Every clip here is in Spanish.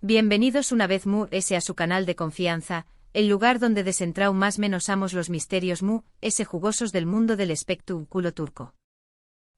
Bienvenidos una vez mu a su canal de confianza, el lugar donde desentrau más menosamos los misterios mu jugosos del mundo del espectáculo turco.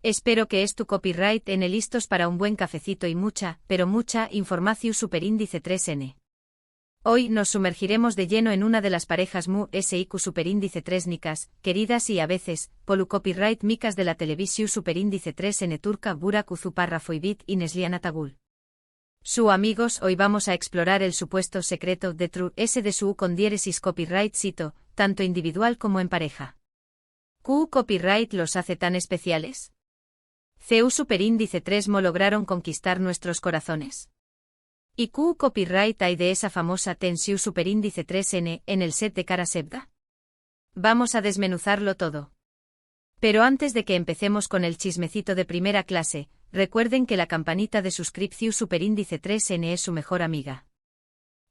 Espero que tu copyright en listos para un buen cafecito y mucha, pero mucha información superíndice 3n. Hoy nos sumergiremos de lleno en una de las parejas mu SIQ superíndice 3nicas, queridas y a veces, polu copyright micas de la televisión superíndice 3n turca Burak Uzuparrafoibit y Neslihan Atagul. Su amigos, hoy vamos a explorar el supuesto secreto de True S de su con diéresis copyright cito, tanto individual como en pareja. ¿Q copyright los hace tan especiales? CU superíndice 3 mo lograron conquistar nuestros corazones. ¿Y Q copyright hay de esa famosa tensiu superíndice 3n en el set de Karasevda? Vamos a desmenuzarlo todo. Pero antes de que empecemos con el chismecito de primera clase, recuerden que la campanita de suscripción superíndice 3n es su mejor amiga.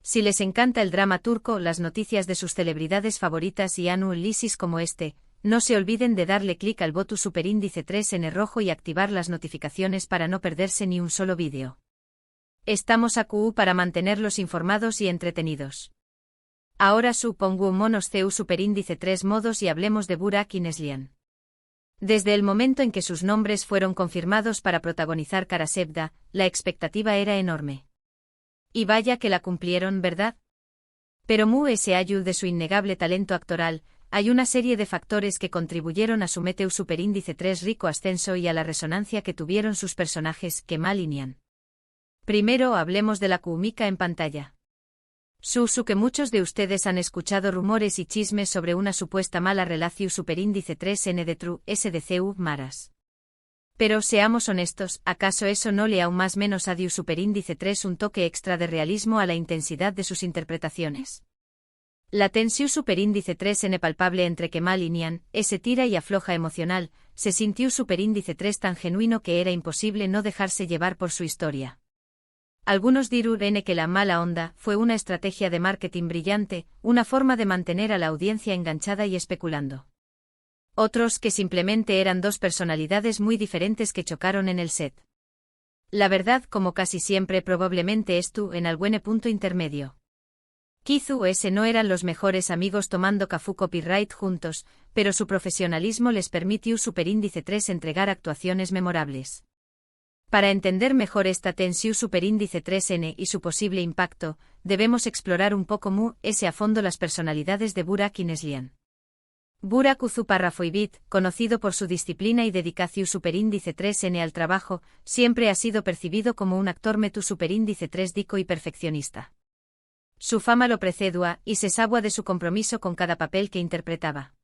Si les encanta el drama turco, las noticias de sus celebridades favoritas y análisis como no se olviden de darle clic al botón superíndice 3n rojo y activar las notificaciones para no perderse ni un solo vídeo. Estamos a QU para mantenerlos informados y entretenidos. Ahora pongo monos CU superíndice 3 modos y hablemos de Burak y Neslihan. Desde el momento en que sus nombres fueron confirmados para protagonizar Karasevda, la expectativa era enorme. Y vaya que la cumplieron, ¿verdad? Pero ayuda de su innegable talento actoral, hay una serie de factores que contribuyeron a su meteu superíndice 3 rico ascenso y a la resonancia que tuvieron sus personajes, Kemal y Nihan. Primero hablemos de la química en pantalla. Que muchos de ustedes han escuchado rumores y chismes sobre una supuesta mala relación superíndice 3n de True S de CU Maras. Pero seamos honestos, ¿acaso eso no le aún más menos a Diu superíndice 3 un toque extra de realismo a la intensidad de sus interpretaciones? La tensión superíndice 3n palpable entre Kemal y Nihan, ese tira y afloja emocional, se sintió superíndice 3 tan genuino que era imposible no dejarse llevar por su historia. Algunos dirán que la mala onda fue una estrategia de marketing brillante, una forma de mantener a la audiencia enganchada y especulando. Otros que simplemente eran dos personalidades muy diferentes que chocaron en el set. La verdad, como casi siempre, probablemente en algún punto intermedio. Kizu no eran los mejores amigos tomando café copyright juntos, pero su profesionalismo les permitió superíndice 3 entregar actuaciones memorables. Para entender mejor esta tensión superíndice 3n y su posible impacto, debemos explorar un poco a fondo las personalidades de Burak y Neslihan. Burak Uzuparrafoibit, conocido por su disciplina y dedicación superíndice 3n al trabajo, siempre ha sido percibido como un actor metu superíndice 3 dico y perfeccionista. Su fama lo precedua y se sabua de su compromiso con cada papel que interpretaba.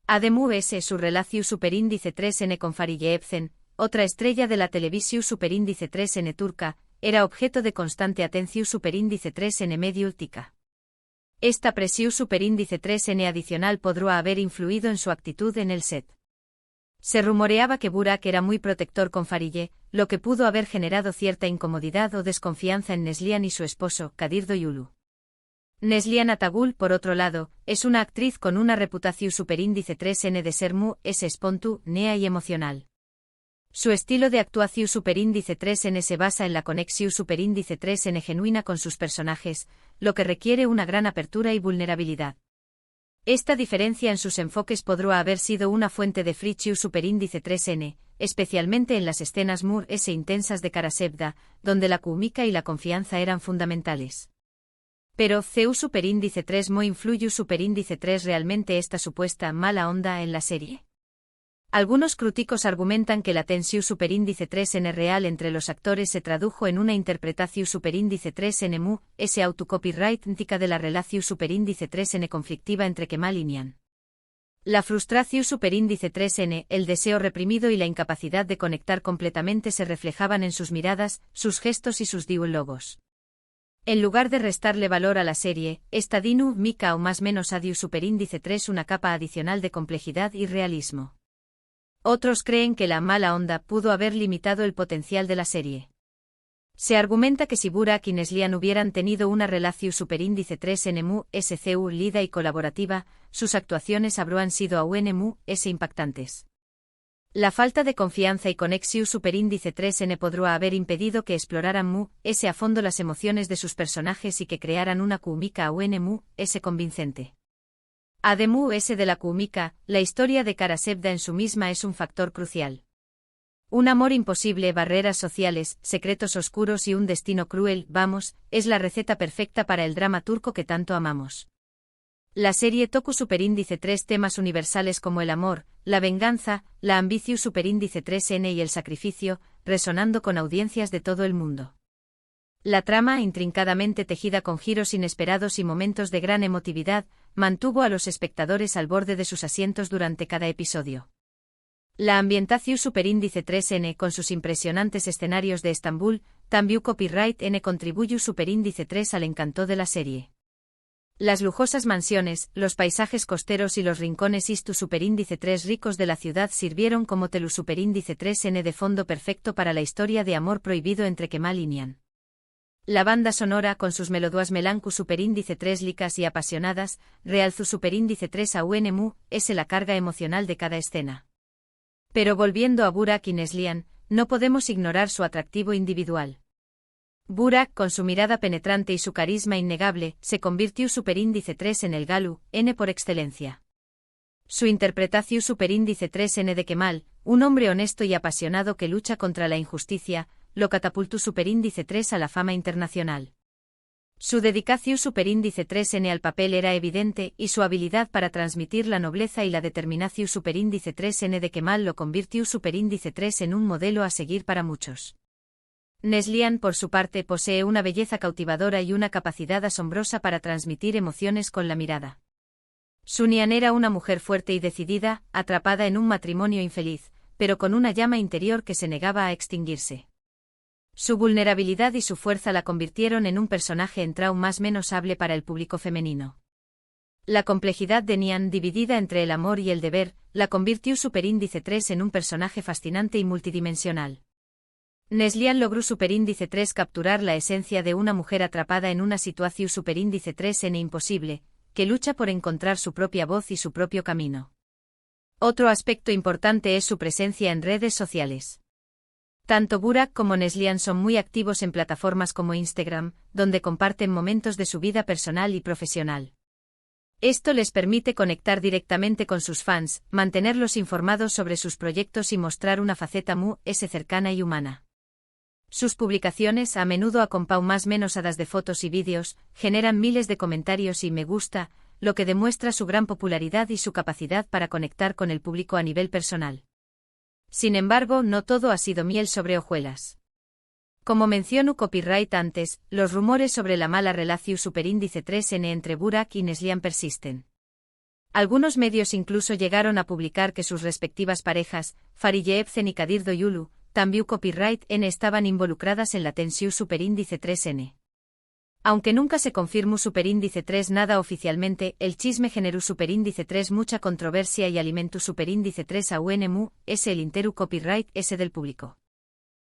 Además su relación superíndice 3n con Fariye Evcen, otra estrella de la televisión superíndice 3n turca, era objeto de constante atención superíndice 3n mediúltica. Esta presión superíndice 3n adicional podría haber influido en su actitud en el set. Se rumoreaba que Burak era muy protector con Fariye, lo que pudo haber generado cierta incomodidad o desconfianza en Neslihan y su esposo, Kadir Doyulu. Neslihan Atagul, por otro lado, es una actriz con una reputación superíndice 3n de ser espontánea y emocional. Su estilo de actuación superíndice 3n se basa en la conexión superíndice 3n genuina con sus personajes, lo que requiere una gran apertura y vulnerabilidad. Esta diferencia en sus enfoques podría haber sido una fuente de friction superíndice 3n, especialmente en las escenas intensas de Karasevda, donde la química y la confianza eran fundamentales. Pero CU superíndice 3 mo influye superíndice 3 realmente esta supuesta mala onda en la serie. Algunos críticos argumentan que la tensión superíndice 3n real entre los actores se tradujo en una interpretación superíndice 3n autocopyright de la relación superíndice 3n conflictiva entre Kemal y Nihan. La frustración superíndice 3n, el deseo reprimido y la incapacidad de conectar completamente se reflejaban en sus miradas, sus gestos y sus diálogos. En lugar de restarle valor a la serie, esta dinu mica o más menos a Diu superíndice 3 una capa adicional de complejidad y realismo. Otros creen que la mala onda pudo haber limitado el potencial de la serie. Se argumenta que si Burak y Neslihan hubieran tenido una relación superíndice 3n SCU lida y colaborativa, sus actuaciones habrían sido aún impactantes. La falta de confianza y conexión superíndice 3N podría haber impedido que exploraran Mu S a fondo las emociones de sus personajes y que crearan una Kumika UN Mu S convincente. Ademu S de la Kumika, la historia de Karasebda en su misma es un factor crucial. Un amor imposible, barreras sociales, secretos oscuros y un destino cruel, vamos, es la receta perfecta para el drama turco que tanto amamos. La serie toca superíndice 3 temas universales como el amor, la venganza, la ambición superíndice 3N y el sacrificio, resonando con audiencias de todo el mundo. La trama, intrincadamente tejida con giros inesperados y momentos de gran emotividad, mantuvo a los espectadores al borde de sus asientos durante cada episodio. La ambientación superíndice 3N con sus impresionantes escenarios de Estambul, también copyright N contribuye superíndice 3 al encanto de la serie. Las lujosas mansiones, los paisajes costeros y los rincones istu superíndice 3 ricos de la ciudad sirvieron como telu superíndice 3N de fondo perfecto para la historia de amor prohibido entre Kemal y Nihan. La banda sonora, con sus melodías melancu superíndice 3 licas y apasionadas, realzó superíndice 3 a UNMU, es la carga emocional de cada escena. Pero volviendo a Burak y Neslihan, no podemos ignorar su atractivo individual. Burak, con su mirada penetrante y su carisma innegable, se convirtió superíndice 3 en el Galu, N por excelencia. Su interpretación superíndice 3N de Kemal, un hombre honesto y apasionado que lucha contra la injusticia, lo catapultó superíndice 3 a la fama internacional. Su dedicación superíndice 3N al papel era evidente y su habilidad para transmitir la nobleza y la determinación superíndice 3N de Kemal lo convirtió superíndice 3 en un modelo a seguir para muchos. Neslihan, por su parte, posee una belleza cautivadora y una capacidad asombrosa para transmitir emociones con la mirada. Nihan era una mujer fuerte y decidida, atrapada en un matrimonio infeliz, pero con una llama interior que se negaba a extinguirse. Su vulnerabilidad y su fuerza la convirtieron en un personaje en trauma más menos hable para el público femenino. La complejidad de Nihan, dividida entre el amor y el deber, la convirtió superíndice 3 en un personaje fascinante y multidimensional. Neslihan logró superíndice 3 capturar la esencia de una mujer atrapada en una situación superíndice 3N imposible, que lucha por encontrar su propia voz y su propio camino. Otro aspecto importante es su presencia en redes sociales. Tanto Burak como Neslihan son muy activos en plataformas como Instagram, donde comparten momentos de su vida personal y profesional. Esto les permite conectar directamente con sus fans, mantenerlos informados sobre sus proyectos y mostrar una faceta muy cercana y humana. Sus publicaciones, a menudo acompañadas más menos hadas de fotos y vídeos, generan miles de comentarios y me gusta, lo que demuestra su gran popularidad y su capacidad para conectar con el público a nivel personal. Sin embargo, no todo ha sido miel sobre hojuelas. Como mencionó copyright antes, los rumores sobre la mala relación superíndice 3N entre Burak y Neslihan persisten. Algunos medios incluso llegaron a publicar que sus respectivas parejas, Fariye Ebsen y Kadir Doyulu, también copyright N estaban involucradas en la tensión superíndice 3N. Aunque nunca se confirmó superíndice 3 nada oficialmente, el chisme generó superíndice 3 mucha controversia y alimentó superíndice 3 a UNMU, es el interu copyright S del público.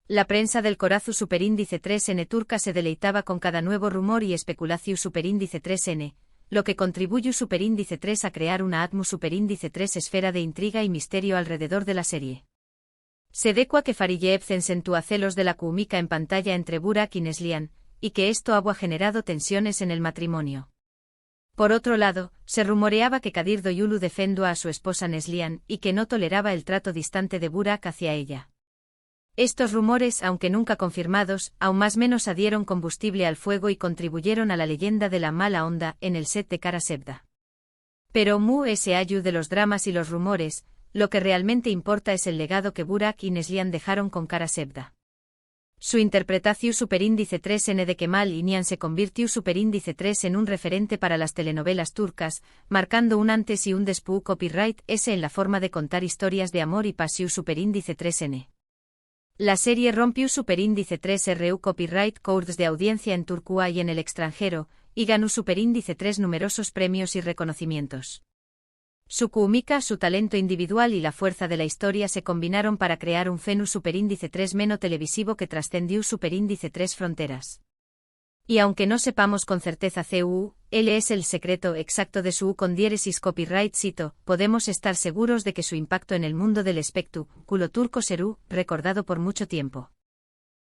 La prensa del corazu superíndice 3N turca se deleitaba con cada nuevo rumor y especulación superíndice 3N, lo que contribuyó superíndice 3 a crear una atmu superíndice 3 esfera de intriga y misterio alrededor de la serie. Se decua que Fariye Ebsen sentúa celos de la Kumika en pantalla entre Burak y Neslihan, y que esto había generado tensiones en el matrimonio. Por otro lado, se rumoreaba que Kadir Doyulu defendía a su esposa Neslihan y que no toleraba el trato distante de Burak hacia ella. Estos rumores, aunque nunca confirmados, aún más menos adhieron combustible al fuego y contribuyeron a la leyenda de la mala onda en el set de Karasebda. Pero Mu se ayu de los dramas y los rumores, lo que realmente importa es el legado que Burak y Neslihan dejaron con Karasebda. Su interpretación superíndice 3N de Kemal y Nihan se convirtió superíndice 3 en un referente para las telenovelas turcas, marcando un antes y un después copyright S en la forma de contar historias de amor y pasión superíndice 3N. La serie rompió superíndice 3 RU copyright codes de audiencia en Turquía y en el extranjero, y ganó superíndice 3 numerosos premios y reconocimientos. Su Kumika, su talento individual y la fuerza de la historia se combinaron para crear un fenómeno superíndice 3 meno televisivo que trascendió superíndice 3 fronteras. Y aunque no sepamos con certeza él es el secreto exacto de su con diéresis copyright cito, podemos estar seguros de que su impacto en el mundo del espectáculo turco será recordado por mucho tiempo.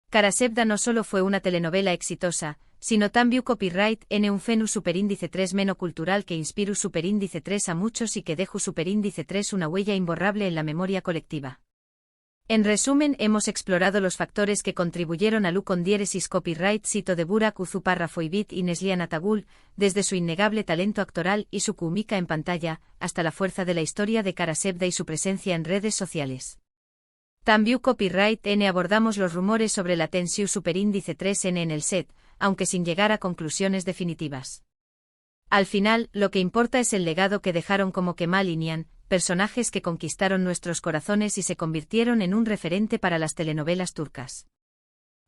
Karasevda no solo fue una telenovela exitosa, sino también copyright en un fenu superíndice 3 cultural que inspiró superíndice 3 a muchos y que dejó superíndice 3 una huella imborrable en la memoria colectiva. En resumen, hemos explorado los factores que contribuyeron al con diéresis copyright cito de Burak Uzuparrafo y Bit y Neslihan Atagul, desde su innegable talento actoral y su cómica en pantalla, hasta la fuerza de la historia de Karasevda y su presencia en redes sociales. También copyright N abordamos los rumores sobre la tensión superíndice 3N en el set, aunque sin llegar a conclusiones definitivas. Al final, lo que importa es el legado que dejaron como Kemal Inian, personajes que conquistaron nuestros corazones y se convirtieron en un referente para las telenovelas turcas.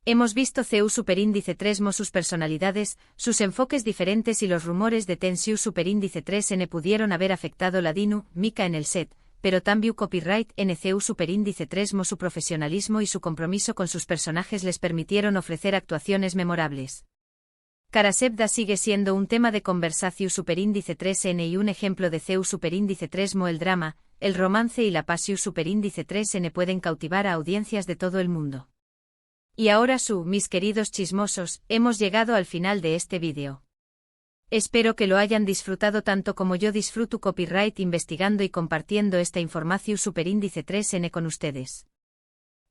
Hemos visto CU superíndice 3 sus personalidades, sus enfoques diferentes y los rumores de tensión superíndice 3N pudieron haber afectado la dinámica en el set, pero también copyright NCU superíndice 3 su profesionalismo y su compromiso con sus personajes les permitieron ofrecer actuaciones memorables. Karasevda sigue siendo un tema de conversación superíndice 3N y un ejemplo de CU superíndice 3 el drama, el romance y la pasión superíndice 3N pueden cautivar a audiencias de todo el mundo. Y ahora mis queridos chismosos, hemos llegado al final de este vídeo. Espero que lo hayan disfrutado tanto como yo disfruto copyright investigando y compartiendo esta información superíndice 3N con ustedes.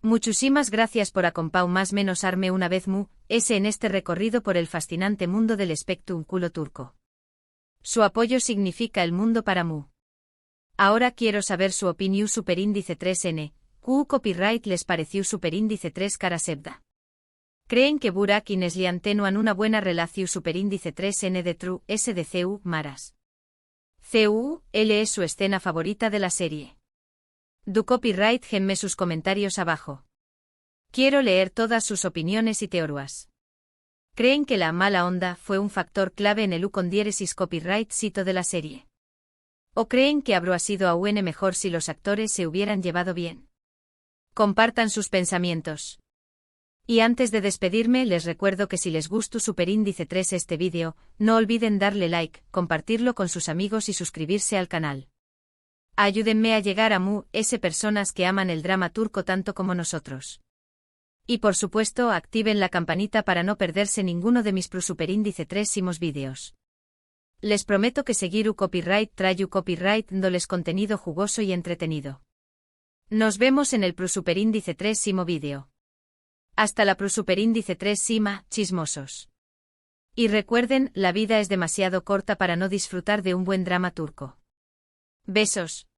Muchísimas gracias por acompañarme una vez en este recorrido por el fascinante mundo del espectáculo turco. Su apoyo significa el mundo para mu. Ahora quiero saber su opinión superíndice 3N, ¿qué copyright les pareció superíndice 3 Karasevda? ¿Creen que Burak y Neslihan tenuan una buena relación superíndice 3N de True SDCU Maras? CU, L es su escena favorita de la serie. Du copyright genme sus comentarios abajo. Quiero leer todas sus opiniones y teorías. ¿Creen que la mala onda fue un factor clave en el con diéresis copyright cito de la serie? ¿O creen que habría sido aún mejor si los actores se hubieran llevado bien? Compartan sus pensamientos. Y antes de despedirme les recuerdo que si les gustó superíndice 3 este vídeo, no olviden darle like, compartirlo con sus amigos y suscribirse al canal. Ayúdenme a llegar a personas que aman el drama turco tanto como nosotros. Y por supuesto activen la campanita para no perderse ninguno de mis superíndice 3 vídeos. Les prometo que seguir copyright trae copyright dándoles contenido jugoso y entretenido. Nos vemos en el superíndice 3 vídeo. Hasta la superíndice 3 chismosos. Y recuerden, la vida es demasiado corta para no disfrutar de un buen drama turco. Besos.